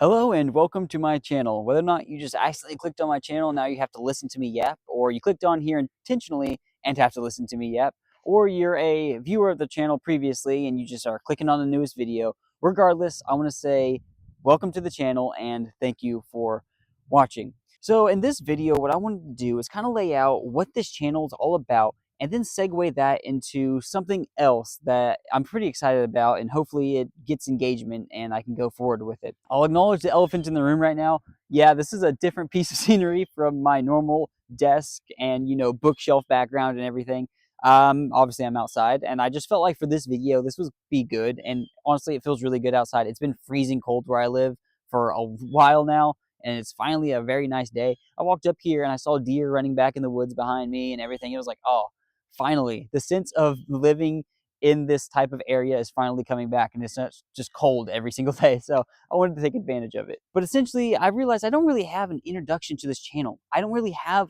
Hello and welcome to my channel. Whether or not you just accidentally clicked on my channel, now you have to listen to me yap, or you clicked on here intentionally and have to listen to me yap, or you're a viewer of the channel previously and you just are clicking on the newest video. Regardless, I want to say welcome to the channel and thank you for watching. So in this video, what I wanted to do is kind of lay out what this channel is all about and then segue that into something else that I'm pretty excited about, and hopefully it gets engagement and I can go forward with it. I'll acknowledge the elephant in the room right now. Yeah, this is a different piece of scenery from my normal desk and, bookshelf background and everything. Obviously I'm outside, and I just felt like for this video, this would be good. And honestly, it feels really good outside. It's been freezing cold where I live for a while now, and it's finally a very nice day. I walked up here and I saw deer running back in the woods behind me and everything. It was like, oh, finally, the sense of living in this type of area is finally coming back, and it's not just cold every single day. So I wanted to take advantage of it. But essentially, I realized I don't really have an introduction to this channel. I don't really have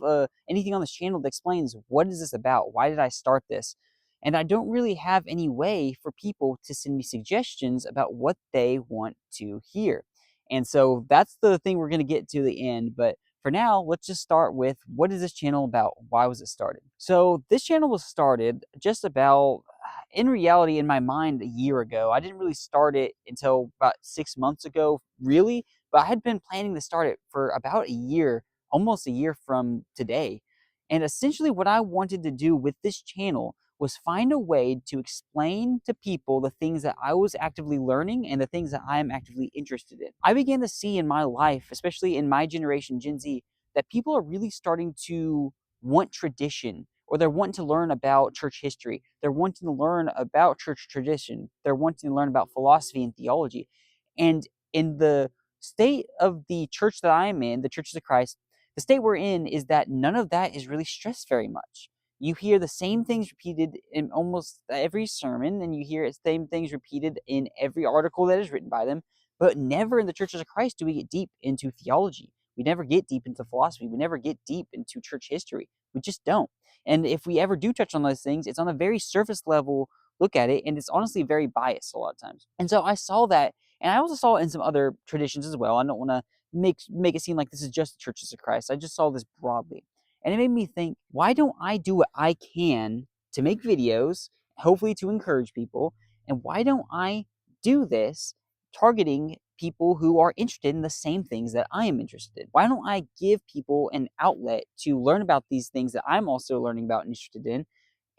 anything on this channel that explains what is this about? Why did I start this? And I don't really have any way for people to send me suggestions about what they want to hear. And so that's the thing we're going to get to the end. But for now, let's just start with, what is this channel about? Why was it started? So this channel was started just about, in reality, in my mind, a year ago. I didn't really start it until about 6 months ago, really, but I had been planning to start it for about a year, almost a year from today. And essentially what I wanted to do with this channel was find a way to explain to people the things that I was actively learning and the things that I am actively interested in. I began to see in my life, especially in my generation, Gen Z, that people are really starting to want tradition, or they're wanting to learn about church history. They're wanting to learn about church tradition. They're wanting to learn about philosophy and theology. And in the state of the church that I'm in, the Churches of Christ, the state we're in is that none of that is really stressed very much. You hear the same things repeated in almost every sermon, and you hear the same things repeated in every article that is written by them, but never in the Churches of Christ do we get deep into theology. We never get deep into philosophy. We never get deep into church history. We just don't. And if we ever do touch on those things, it's on a very surface level look at it, and it's honestly very biased a lot of times. And so I saw that, and I also saw it in some other traditions as well. I don't want to make it seem like this is just the Churches of Christ. I just saw this broadly. And it made me think, why don't I do what I can to make videos, hopefully to encourage people? And why don't I do this targeting people who are interested in the same things that I am interested in? Why don't I give people an outlet to learn about these things that I'm also learning about and interested in?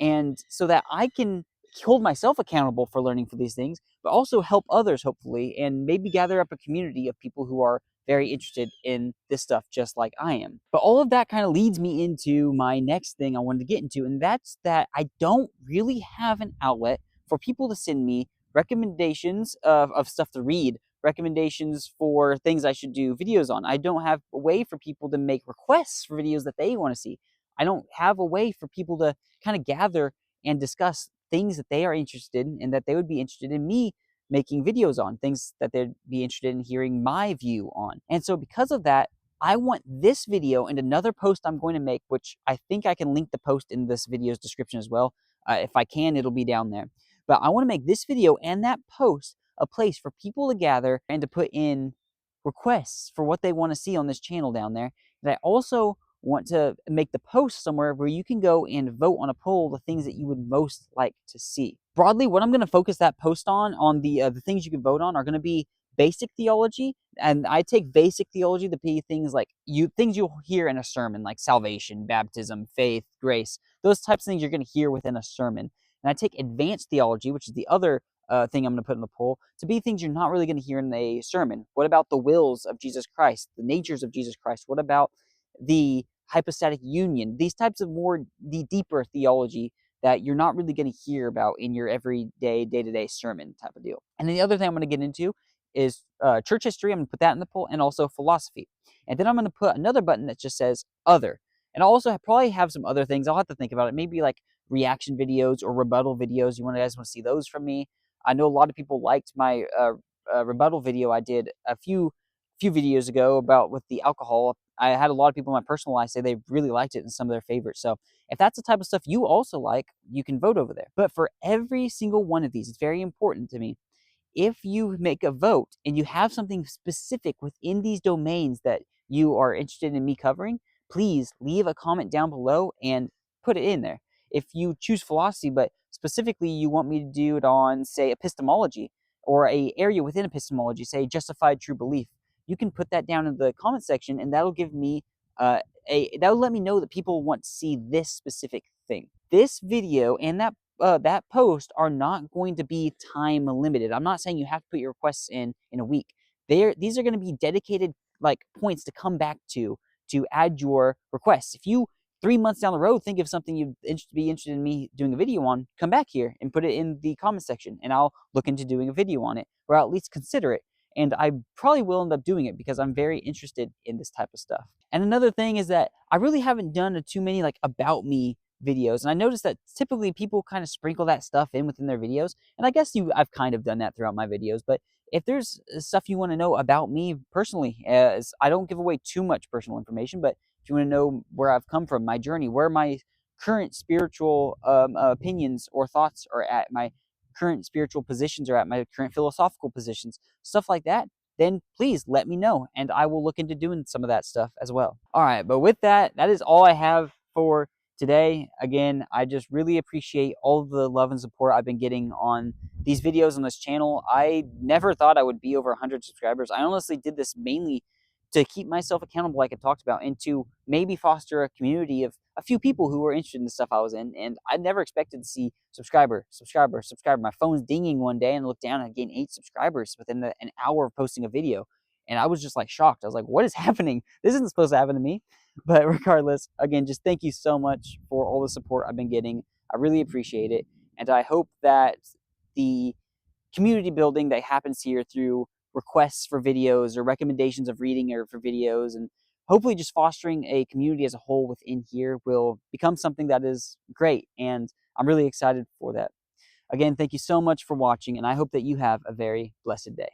And so that I can hold myself accountable for learning for these things, but also help others, hopefully, and maybe gather up a community of people who are very interested in this stuff just like I am. But all of that kind of leads me into my next thing I wanted to get into, and that's that I don't really have an outlet for people to send me recommendations of stuff to read, recommendations for things I should do videos on. I don't have a way for people to make requests for videos that they want to see. I don't have a way for people to kind of gather and discuss things that they are interested in and that they would be interested in me making videos on, things that they'd be interested in hearing my view on. And so because of that, I want this video and another post I'm going to make, which I think I can link the post in this video's description as well. If I can, it'll be down there. But I want to make this video and that post a place for people to gather and to put in requests for what they want to see on this channel down there. And I also want to make the post somewhere where you can go and vote on a poll the things that you would most like to see. Broadly, what I'm going to focus that post on the things you can vote on are going to be basic theology, and I take basic theology to be things like things you'll hear in a sermon, like salvation, baptism, faith, grace. Those types of things you're going to hear within a sermon. And I take advanced theology, which is the other thing I'm going to put in the poll, to be things you're not really going to hear in a sermon. What about the wills of Jesus Christ, the natures of Jesus Christ? What about the hypostatic union? These types of the deeper theology that you're not really going to hear about in your everyday, day-to-day sermon type of deal. And then the other thing I'm going to get into is church history. I'm going to put that in the poll, and also philosophy. And then I'm going to put another button that just says other. And I'll also probably have some other things. I'll have to think about it. Maybe like reaction videos or rebuttal videos. You guys want to see those from me? I know a lot of people liked my rebuttal video I did a few videos ago about with the alcohol. I had a lot of people in my personal life say they really liked it and some of their favorites. So if that's the type of stuff you also like, you can vote over there. But for every single one of these, it's very important to me. if you make a vote and you have something specific within these domains that you are interested in me covering, please leave a comment down below and put it in there. If you choose philosophy, but specifically you want me to do it on, say, epistemology, or a area within epistemology, say justified true belief, you can put that down in the comment section, and that'll give me that'll let me know that people want to see this specific thing. This video and that post are not going to be time limited. I'm not saying you have to put your requests in a week. These are going to be dedicated like points to come back to add your requests. If you 3 months down the road think of something you'd be interested in me doing a video on, come back here and put it in the comment section, and I'll look into doing a video on it, or I'll at least consider it. And I probably will end up doing it because I'm very interested in this type of stuff. And another thing is that I really haven't done too many like about me videos, and I noticed that typically people kind of sprinkle that stuff in within their videos, and I guess I've kind of done that throughout my videos. But if there's stuff you want to know about me personally, as I don't give away too much personal information, but if you want to know where I've come from, my journey, where my current spiritual opinions or thoughts are at, my current spiritual positions are at, my current philosophical positions, stuff like that, then please let me know, and I will look into doing some of that stuff as well. All right, but with that, that is all I have for today. Again, I just really appreciate all the love and support I've been getting on these videos on this channel. I never thought I would be over 100 subscribers. I honestly did this mainly to keep myself accountable, like I talked about, and to maybe foster a community of a few people who were interested in the stuff I was in. And I never expected to see subscriber. My phone's dinging one day, and I look down and I gain 8 subscribers within an hour of posting a video. And I was just like shocked. I was like, what is happening? This isn't supposed to happen to me. But regardless, again, just thank you so much for all the support I've been getting. I really appreciate it. And I hope that the community building that happens here through requests for videos or recommendations of reading or for videos, and hopefully just fostering a community as a whole within here, will become something that is great. And I'm really excited for that. Again, thank you so much for watching, and I hope that you have a very blessed day.